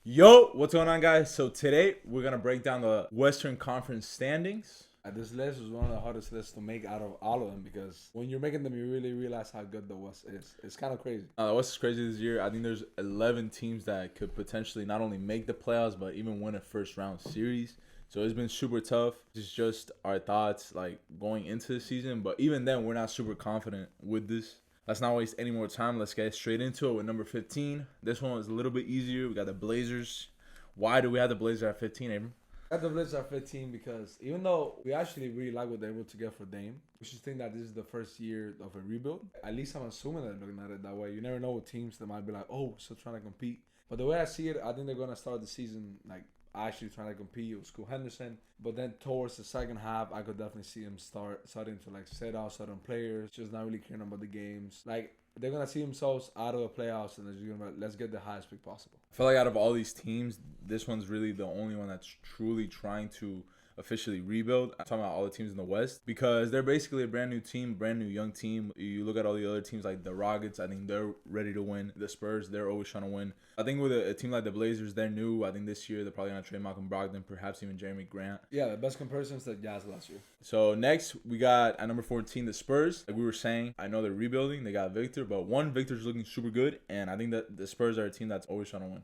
Yo, what's going on, guys? So today we're gonna break down the Western Conference standings. This list was one of the hardest lists to make out of all of them because when you're making them, you really realize how good the West is. It's kind of crazy. The West is crazy this year. I think there's 11 teams that could potentially not only make the playoffs but even win a first round series. So it's been super tough. It's just our thoughts like going into the season, but even then we're not super confident with this. Let's not waste any more time. Let's get straight into it with number 15. This one was a little bit easier. We got the Blazers. Why do we have the Blazers at 15, Abram? I got the Blazers at 15 because even though we actually really like what they're able to get for Dame, we should think that this is the first year of a rebuild. At least I'm assuming that they're looking at it that way. You never know with teams that might be like, oh, we're still trying to compete. But the way I see it, I think they're going to start the season like actually trying to compete with School Henderson. But then towards the second half, I could definitely see them starting to like set out certain players, just not really caring about the games. Like they're gonna see themselves out of the playoffs and they're just gonna let's get the highest pick possible. I feel like out of all these teams, this one's really the only one that's truly trying to officially rebuild. I'm talking about all the teams in the West because they're basically a brand new team, brand new young team. You look at all the other teams like the Rockets, I think they're ready to win. The Spurs, they're always trying to win. I think with a team like the Blazers, they're new. I think this year they're probably going to trade Malcolm Brogdon, perhaps even Jeremy Grant. Yeah, the best comparison is the Jazz last year. So next, we got at number 14, the Spurs. Like we were saying, I know they're rebuilding. They got Victor, but one, Victor's looking super good, and I think that the Spurs are a team that's always trying to win.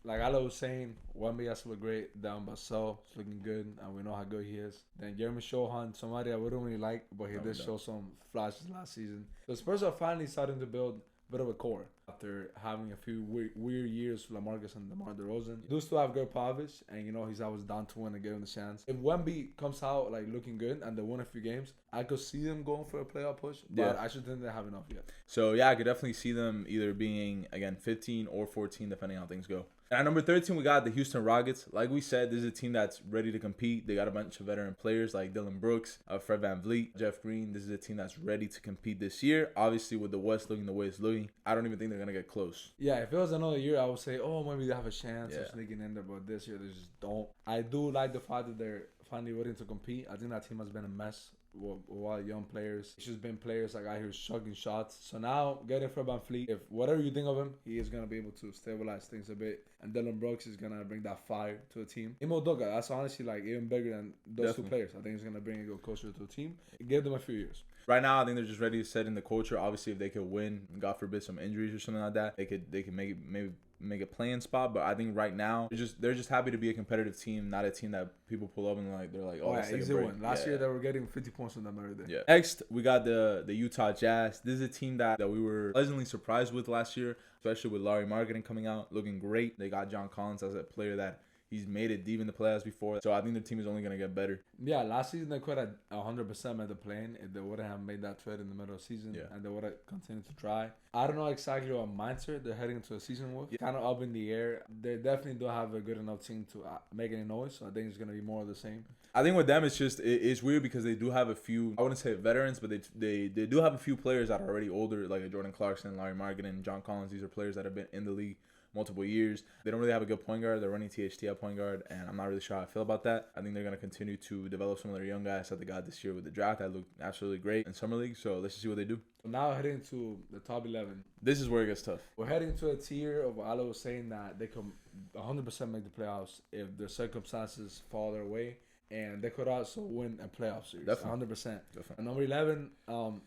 Like I was saying, Wemby has to look great. Down Basel is looking good, and we know how good he is. Then Jeremy Shohan, somebody I wouldn't really like, but he did show some flashes last season. The Spurs are finally starting to build a bit of a core after having a few weird years with LaMarcus and DeMar DeRozan. Do still have Greg Popovich, and you know he's always down to win and give him the chance. If Wemby comes out like looking good and they win a few games, I could see them going for a playoff push, but I should think they have enough yet. So yeah, I could definitely see them either being again 15 or 14 depending on how things go. And at number 13, we got the Houston Rockets. Like we said, this is a team that's ready to compete. They got a bunch of veteran players like Dylan Brooks, Fred VanVleet, Jeff Green. This is a team that's ready to compete this year. Obviously, with the West looking the way it's looking, I don't even think they're going to get close. Yeah, if it was another year, I would say, oh, maybe they have a chance of sneaking in there. But this year, they just don't. I do like the fact that they're finally ready to compete. I think that team has been a mess with a lot of young players. It's just been players like out here chugging shots. So now getting Fred VanVleet, if whatever you think of him, he is gonna be able to stabilize things a bit. And Dylan Brooks is gonna bring that fire to the team. Imo Doga, that's honestly like even bigger than those two players. I think he's gonna bring a good culture to the team. Give them a few years. Right now, I think they're just ready to set in the culture. Obviously, if they could win, God forbid some injuries or something like that, they could make it maybe make a playing spot. But I think right now they're just happy to be a competitive team, not a team that people pull up and they're like, oh, yeah, easy win. Last year they were getting 50 points from them every day. Yeah. Next, we got the Utah Jazz. This is a team that we were pleasantly surprised with last year, especially with Larry Marketing coming out, looking great. They got John Collins as a player that he's made it deep in the playoffs before. So I think the team is only going to get better. Yeah, last season they could have 100% made the play-in if they wouldn't have made that trade in the middle of the season and they would have continued to try. I don't know exactly what mindset they're heading into a season with. Kind of up in the air. They definitely don't have a good enough team to make any noise. So I think it's going to be more of the same. I think with them, it's just it's weird because they do have a few, I wouldn't say veterans, but they do have a few players that are already older, like Jordan Clarkson, Larry Marketing, John Collins. These are players that have been in the league multiple years. They don't really have a good point guard. They're running THT at point guard, and I'm not really sure how I feel about that. I think they're going to continue to develop some of their young guys that they got this year with the draft that looked absolutely great in Summer League. So let's just see what they do. Now heading to the top 11. This is where it gets tough. We're heading to a tier of what I was saying that they can 100% make the playoffs if their circumstances fall their way. And they could also win a playoff series. Definitely. 100%. Definitely. And number 11,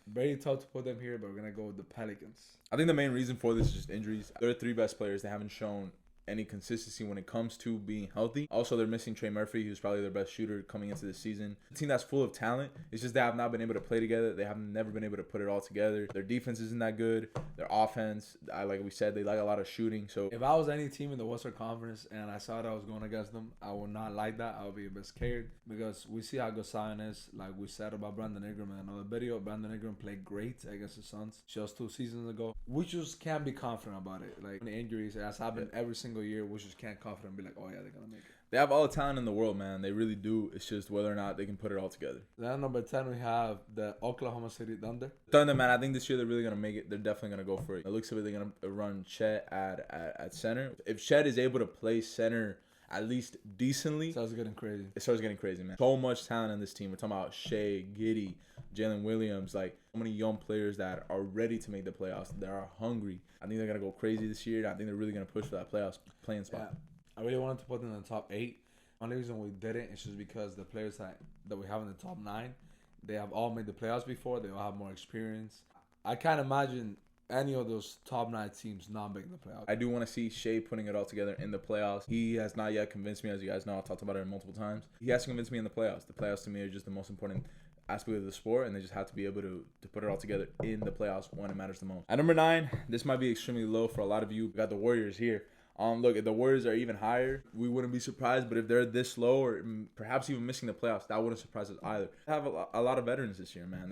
very tough to put them here, but we're going to go with the Pelicans. I think the main reason for this is just injuries. They're the three best players. They haven't shown any consistency when it comes to being healthy. Also, they're missing Trey Murphy, who's probably their best shooter coming into the season. A team that's full of talent. It's just they have not been able to play together. They have never been able to put it all together. Their defense isn't that good. Their offense, like we said, they like a lot of shooting. So if I was any team in the Western Conference and I saw that I was going against them, I would not like that. I would be a bit scared because we see how good Zion is. Like we said about Brandon Ingram in another video, Brandon Ingram played great against the Suns just 2 seasons ago. We just can't be confident about it. Like the injuries, it has happened every single year. We just can't confident be like, oh yeah, they're gonna make it. They have all the talent in the world, man. They really do. It's just whether or not they can put it all together. Then number 10, we have the Oklahoma City Thunder. Thunder, man, I think this year they're really going to make it. They're definitely going to go for it. It looks like they're going to run Chet at center. If Chet is able to play center at least decently, it starts getting crazy. It starts getting crazy, man. So much talent in this team. We're talking about Shea, Giddey, Jalen Williams, like so many young players that are ready to make the playoffs. They are hungry. I think they're going to go crazy this year. I think they're really going to push for that playoffs playing spot. Yeah. I really wanted to put them in the top 8. Only reason we didn't is just because the players that we have in the top 9, they have all made the playoffs before. They all have more experience. I can't imagine any of those top 9 teams not making the playoffs. I do want to see Shea putting it all together in the playoffs. He has not yet convinced me, as you guys know. I've talked about it multiple times. He has to convince me in the playoffs. The playoffs to me are just the most important aspect of the sport, and they just have to be able to put it all together in the playoffs when it matters the most. At number 9, this might be extremely low for a lot of you. We got the Warriors here. Look, if the Warriors are even higher, we wouldn't be surprised. But if they're this low, or perhaps even missing the playoffs, that wouldn't surprise us either. They have a lot of veterans this year, man.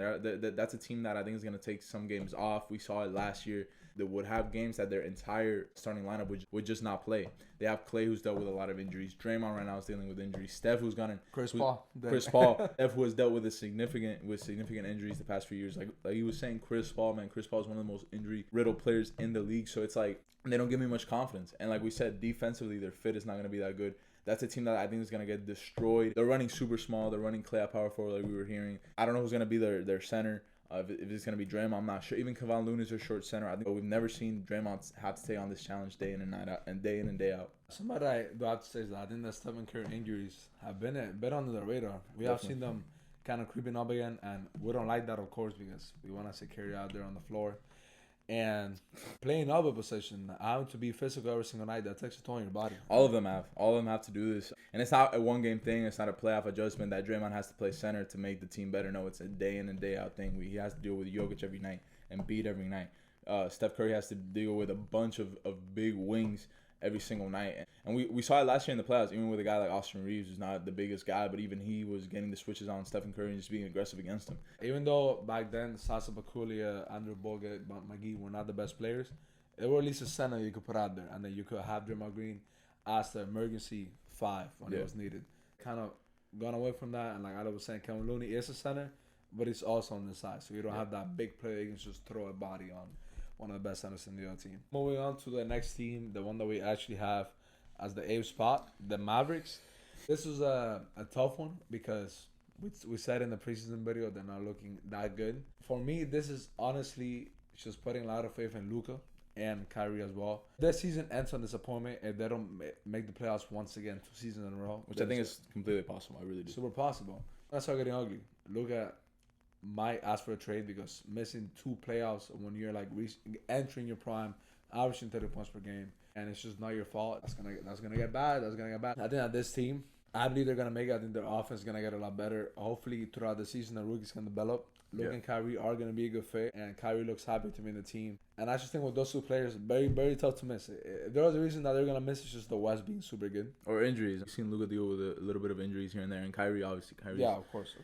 That's a team that I think is going to take some games off. We saw it last year. They would have games that their entire starting lineup would just not play. They have Clay, who's dealt with a lot of injuries. Draymond right now is dealing with injuries. Steph, who's gone in. Chris Paul. Steph, who has dealt with significant injuries the past few years. Like he was saying, Chris Paul, man. Chris Paul is one of the most injury-riddled players in the league. So it's like they don't give me much confidence. And like we said, defensively, their fit is not going to be that good. That's a team that I think is going to get destroyed. They're running super small. They're running Clay at power forward, like we were hearing. I don't know who's going to be their center. If it's going to be Draymond, I'm not sure. Even Kevon Looney is their short center. I think we've never seen Draymond have to take on this challenge day in and night out, and day in and day out. Somebody I do have to say is that I think that Stephen Curry injuries have been under the radar. We have seen them kind of creeping up again, and we don't like that, of course, because we want to see Curry out there on the floor. And playing up a position, having to be physical every single night, that takes a toll on your body. All of them have to do this. And it's not a one-game thing. It's not a playoff adjustment that Draymond has to play center to make the team better. No, it's a day in and day out thing. He has to deal with Jokic every night and beat every night. Steph Curry has to deal with a bunch of big wings every single night. And we saw it last year in the playoffs, even with a guy like Austin Reeves, who's not the biggest guy, but even he was getting the switches on Stephen Curry and just being aggressive against him. Even though back then, Sasa Pachulia, Andrew Bogut, McGee were not the best players, they were at least a center you could put out there. And then you could have Draymond Green as the emergency 5 when it was needed. Kind of gone away from that. And like I was saying, Kevin Looney is a center, but he's also on the side. So you don't have that big player you can just throw a body on. One of the best centers in the other team. Moving on to the next team, the one that we actually have as the 8th spot, the Mavericks. This was a tough one because we said in the preseason video they're not looking that good. For me, this is honestly just putting a lot of faith in Luka and Kyrie as well. This season ends on disappointment if they don't make the playoffs once again 2 seasons in a row. Which I think is completely possible. I really do. Super possible. That's all getting ugly. Luka might ask for a trade because missing 2 playoffs when you're like entering your prime, averaging 30 points per game, and it's just not your fault. That's gonna get bad. I think that this team, I believe they're gonna make it. I think their offense is gonna get a lot better. Hopefully throughout the season, the rookies can develop. Luke and Kyrie are gonna be a good fit, and Kyrie looks happy to be in the team. And I just think with those 2 players, very very tough to miss. If there was a reason that they're gonna miss, it's just the West being super good or injuries. I've seen Luka deal with a little bit of injuries here and there, and Kyrie obviously. Yeah, of course.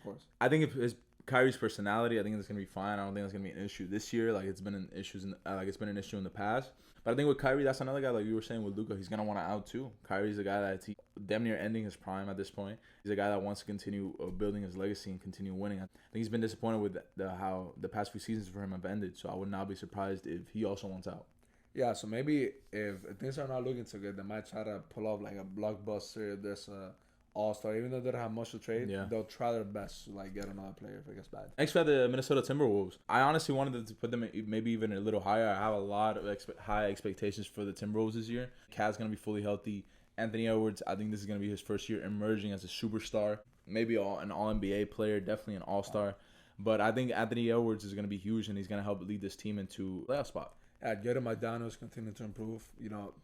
I think if his Kyrie's personality, I think it's gonna be fine. I don't think it's gonna be an issue this year. Like it's been an issue in the past. But I think with Kyrie, that's another guy like you were saying with Luka. He's gonna want to out too. Kyrie's a guy that's damn near ending his prime at this point. He's a guy that wants to continue building his legacy and continue winning. I think he's been disappointed with how the past few seasons for him have ended. So I would not be surprised if he also wants out. Yeah, so maybe if things are not looking so good, they might try to pull off like a blockbuster. There's a all-star. Even though they don't have much to trade, they'll try their best to like get another player if it gets bad. Next, we have the Minnesota Timberwolves. I honestly wanted to put them maybe even a little higher. I have a lot of high expectations for the Timberwolves this year. Cat's going to be fully healthy. Anthony Edwards, I think this is going to be his first year emerging as a superstar. Maybe an All-NBA player, definitely an All-Star. But I think Anthony Edwards is going to be huge, and he's going to help lead this team into a playoff spot. Jaden McDaniels continue to improve. You know,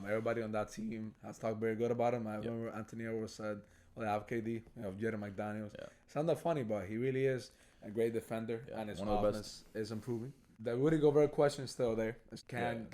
everybody on that team has talked very good about him. I remember Anthony Edwards said, well, they have KD, they have Jaden McDaniels. Yeah. It's not that funny, but he really is a great defender, and his offense is improving. The Rudy Gobert question is still there. Can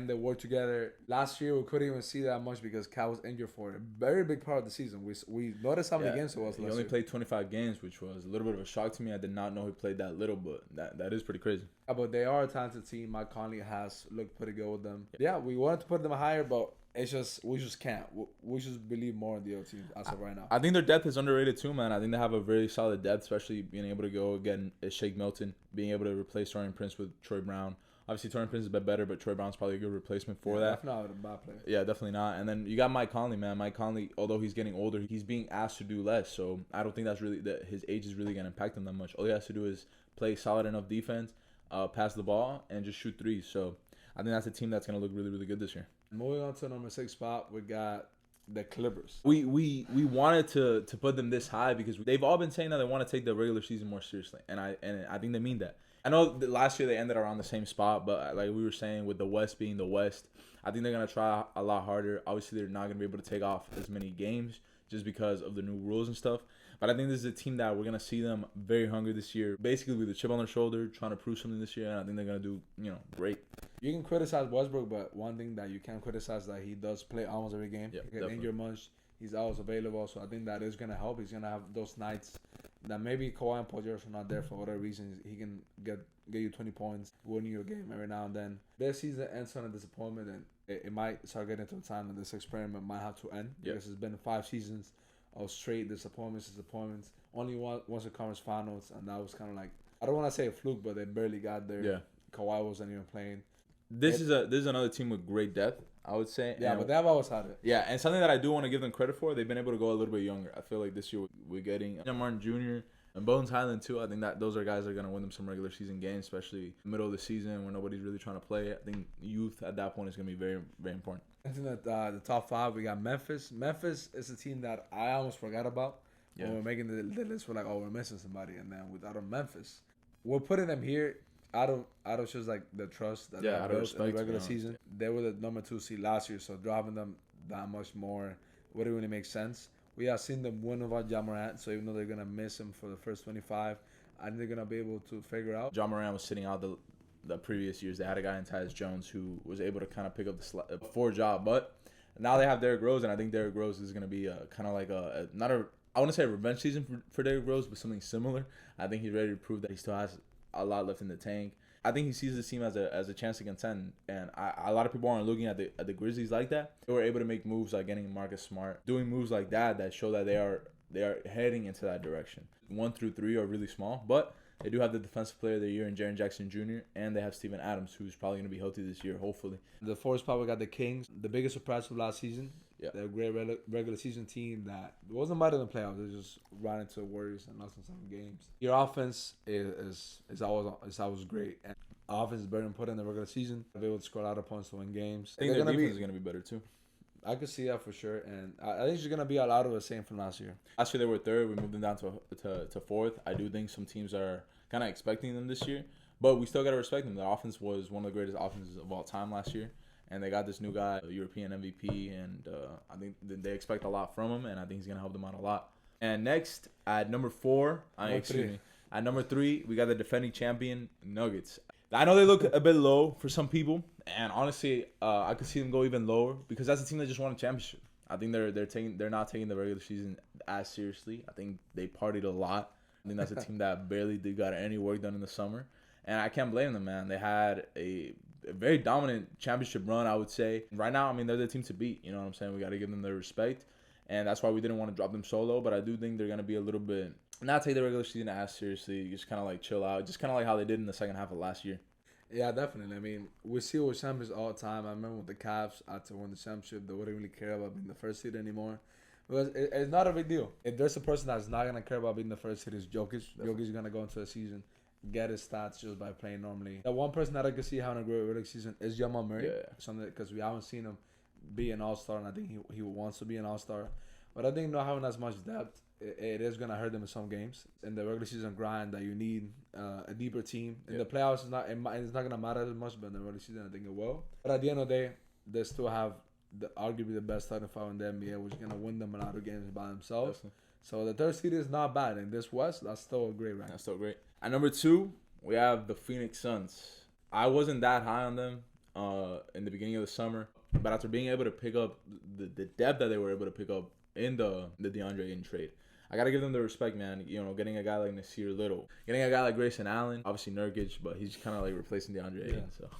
they work together? Last year, we couldn't even see that much because Cat was injured for a very big part of the season. We noticed how many games it was last year. He only played 25 games, which was a little bit of a shock to me. I did not know he played that little, but that is pretty crazy. Yeah, but they are a talented team. Mike Conley has looked pretty good with them. Yeah, we wanted to put them higher, but we just can't. We just believe more in the other team as of right now. I think their depth is underrated too, man. I think they have a very solid depth, especially being able to go again Shake Milton, being able to replace Taurean Prince with Troy Brown. Obviously, Taurean Prince is a bit better, but Troy Brown's probably a good replacement for that. Definitely not a bad player. Yeah, definitely not. And then you got Mike Conley, man. Mike Conley, although he's getting older, he's being asked to do less. So I don't think that's really that his age is really going to impact him that much. All he has to do is play solid enough defense, pass the ball, and just shoot threes. So I think that's a team that's going to look really, really good this year. Moving on to number 6 spot, we got the Clippers. We wanted to put them this high because they've all been saying that they want to take the regular season more seriously, and I think they mean that. I know that last year they ended around the same spot, but like we were saying, with the West being the West, I think they're gonna try a lot harder. Obviously, they're not gonna be able to take off as many games just because of the new rules and stuff. But I think this is a team that we're gonna see them very hungry this year, basically with a chip on their shoulder, trying to prove something this year, and I think they're gonna do great. You can criticize Westbrook, but one thing that you can't criticize is that he does play almost every game. Yep, he can injure much. He's always available, so I think that is gonna help. He's gonna have those nights that maybe Kawhi and Paul George are not there for whatever reason. He can get you 20 points, win you a game every now and then. This season ends on a disappointment, and it might start getting to a time that this experiment might have to end. Yep. Because it's been 5 seasons of straight disappointments. Only once the conference finals, and that was kind of like, I don't want to say a fluke, but they barely got there. Yeah. Kawhi wasn't even playing. This is another team with great depth, I would say. Yeah, and but they've always had it. Yeah, and something that I do want to give them credit for, they've been able to go a little bit younger. I feel like this year we're getting John Martin Jr. and Bones Highland too. I think that those are guys that are going to win them some regular season games, especially in the middle of the season where nobody's really trying to play. I think youth at that point is going to be very, very important. I think that the top 5, we got Memphis. Memphis is a team that I almost forgot about. Yeah. When we're making the list, we're like, oh, we're missing somebody. And then without Memphis, we're putting them here out of just like the trust that they built in the regular season. They were the number 2 seed last year, so dropping them that much more wouldn't really make sense. We have seen them win without Ja Morant, so even though they're gonna miss him for the first 25, I think they're gonna be able to figure out. Ja Morant was sitting out the previous years. They had a guy in Tyus Jones who was able to kind of pick up the for Ja, but now they have Derrick Rose, and I think Derrick Rose is gonna be kind of like I want to say a revenge season for Derrick Rose, but something similar. I think he's ready to prove that he still has a lot left in the tank. I think he sees this team as a chance to contend, and a lot of people aren't looking at the Grizzlies like that. They were able to make moves like getting Marcus Smart, doing moves like that show that they are heading into that direction. 1 through 3 are really small, but they do have the Defensive Player of the Year in Jaren Jackson Jr., and they have Steven Adams, who's probably going to be healthy this year, hopefully. The 4th spot, we got the Kings, the biggest surprise of last season. Yeah. They're a great regular season team that wasn't better than playoffs. They just ran into the Warriors and lost in some games. Your offense is always great. And offense is better than put in the regular season. They're able to score a lot of points to win games. I think their defense is going to be better too. I could see that for sure, and I think it's going to be a lot of the same from last year. Last year they were 3rd. We moved them down to 4th. I do think some teams are kind of expecting them this year, but we still got to respect them. The offense was one of the greatest offenses of all time last year. And they got this new guy, a European MVP, and I think they expect a lot from him, and I think he's going to help them out a lot. And next, at number 4, at number 3, we got the defending champion, Nuggets. I know they look a bit low for some people, and honestly, I could see them go even lower because that's a team that just won a championship. I think they're not taking the regular season as seriously. I think they partied a lot. I think that's a team that barely got any work done in the summer, and I can't blame them, man. They had a very dominant championship run, I would say. Right now, I mean, they're the team to beat. You know what I'm saying? We got to give them their respect, and that's why we didn't want to drop them so low. But I do think they're going to be a little bit, not take the regular season as seriously, just kind of like chill out, just kind of like how they did in the second half of last year. Yeah, definitely. I mean, we see with champions all the time. I remember with the Cavs, after winning the championship, they wouldn't really care about being the first seed anymore. Because it's not a big deal. If there's a person that's not going to care about being the first seed, it's Jokic. Jokic is going to go into a season, get his stats just by playing normally. The one person that I could see having a great regular season is Jamal Murray. Yeah. Something because we haven't seen him be an all-star, and I think he wants to be an all-star. But I think not having as much depth, it is going to hurt them in some games. In the regular season grind that you need a deeper team. In the playoffs, it's not going to matter as much, but in the regular season, I think it will. But at the end of the day, they still have arguably the best starting five in the NBA, which is going to win them a lot of games by themselves. Definitely. So the 3rd seed is not bad. In this West, that's still a great rank. That's still great. At number 2, we have the Phoenix Suns. I wasn't that high on them in the beginning of the summer, but after being able to pick up the depth that they were able to pick up in the DeAndre Ayton trade, I got to give them the respect, man. You know, getting a guy like Nasir Little, getting a guy like Grayson Allen, obviously Nurkic, but he's kind of like replacing DeAndre Ayton. So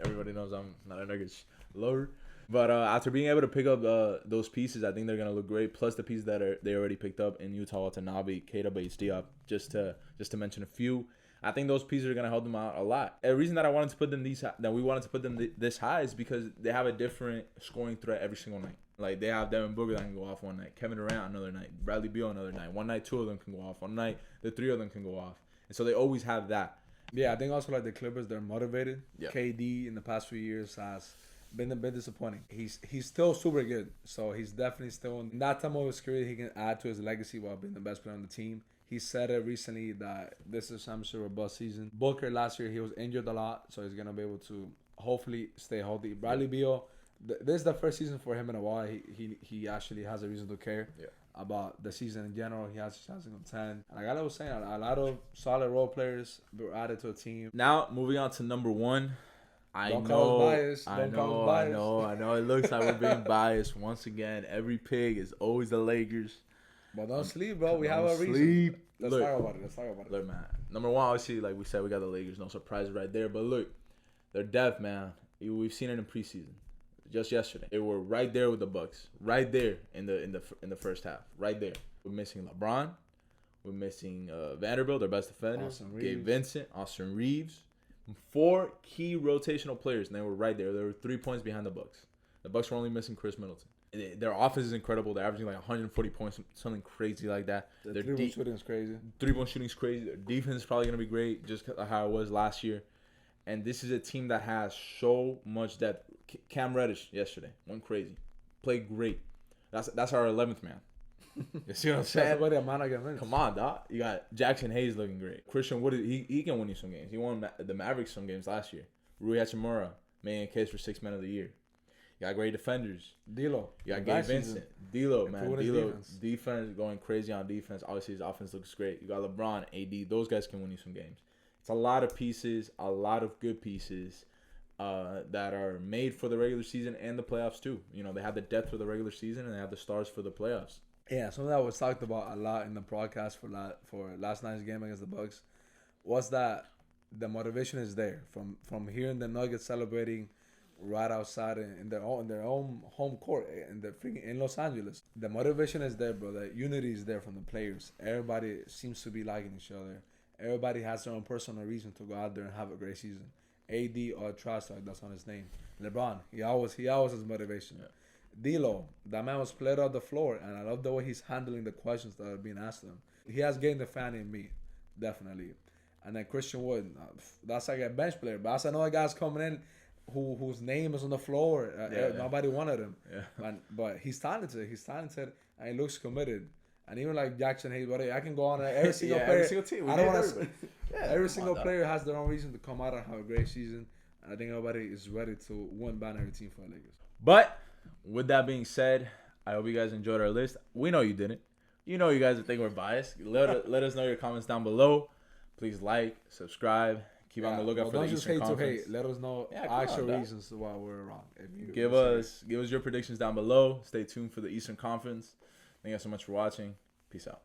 everybody knows I'm not a Nurkic lover. But after being able to pick up those pieces, I think they're going to look great. Plus the pieces that they already picked up in Utah Watanabe, Keita Bates-Diop, just to mention a few. I think those pieces are going to help them out a lot. The reason that we wanted to put them this high is because they have a different scoring threat every single night. Like, they have Devin Booker that can go off one night, Kevin Durant another night, Bradley Beal another night. One night, 2 of them can go off. One night, the 3 of them can go off. And so they always have that. Yeah, I think also like the Clippers, they're motivated. Yep. KD in the past few years has been a bit disappointing. He's still super good, so he's definitely still in that time of his career. He can add to his legacy while being the best player on the team. He said it recently that this is some sort of bust season. Booker last year he was injured a lot, so he's gonna be able to hopefully stay healthy. Bradley Beal, this is the first season for him in a while. He actually has a reason to care. Yeah. About the season in general. He has a chance to contend. And like I was saying, a lot of solid role players were added to the team. Now, moving on to number one. I Don't know. call us biased. Don't call us biased. I know. It looks like we're being biased once again. Every pig is always the Lakers. But don't sleep, bro. We have a reason. Sleep. Let's talk about it. Look, man. Number one, obviously, like we said, we got the Lakers. No surprises right there. But look, their depth, man. We've seen it in preseason. Just yesterday, they were right there with the Bucks. Right there in the first half. Right there. We're missing LeBron. We're missing Vanderbilt, their best defender. Gabe Vincent, Austin Reeves. 4 key rotational players, and they were right there. They were 3 points behind the Bucks. The Bucks were only missing Chris Middleton. Their offense is incredible. They're averaging like 140 points, something crazy like that. Their three-point shooting is crazy. 3-point shooting is crazy. Their defense is probably going to be great, just how it was last year. And this is a team that has so much depth. Cam Reddish yesterday went crazy, played great. That's our 11th man. You see what I'm saying? Come on, dog. You got Jackson Hayes looking great. Christian Wood, he can win you some games. He won the Mavericks some games last year. Rui Hachimura made a case for 6th man of the year. You got great defenders. D'Lo. You got Gabe Vincent. D'Lo, man. D'Lo defense going crazy on defense. Obviously his offense looks great. You got LeBron, AD. Those guys can win you some games. It's a lot of pieces, a lot of good pieces. That are made for the regular season and the playoffs too. You know, they have the depth for the regular season and they have the stars for the playoffs. Yeah, something that was talked about a lot in the broadcast for last night's game against the Bucks was that the motivation is there from hearing the Nuggets celebrating right outside in their own home court in Los Angeles. The motivation is there, bro. The unity is there from the players. Everybody seems to be liking each other. Everybody has their own personal reason to go out there and have a great season. AD or Trash Talk, that's on his name. LeBron, he always has motivation. Yeah. D'Lo, that man was played off the floor, and I love the way he's handling the questions that are being asked of him. He has gained the fan in me, definitely. And then Christian Wood, that's like a bench player, but that's another guy's coming in whose name is on the floor. Nobody wanted him. Yeah. But he's talented, and he looks committed. And even like Jackson Hayes, I can go on every single player. Every single team. I don't want to. Every single player has their own reason to come out and have a great season. And I think everybody is ready to win binary team for the Lakers. But with that being said, I hope you guys enjoyed our list. We know you didn't. You know you guys think we're biased. Let us know your comments down below. Please like, subscribe. Keep on the lookout for the Eastern Conference. Don't just hate to hate. Let us know actual reasons why we're wrong. Give us your predictions down below. Stay tuned for the Eastern Conference. Thank you guys so much for watching. Peace out.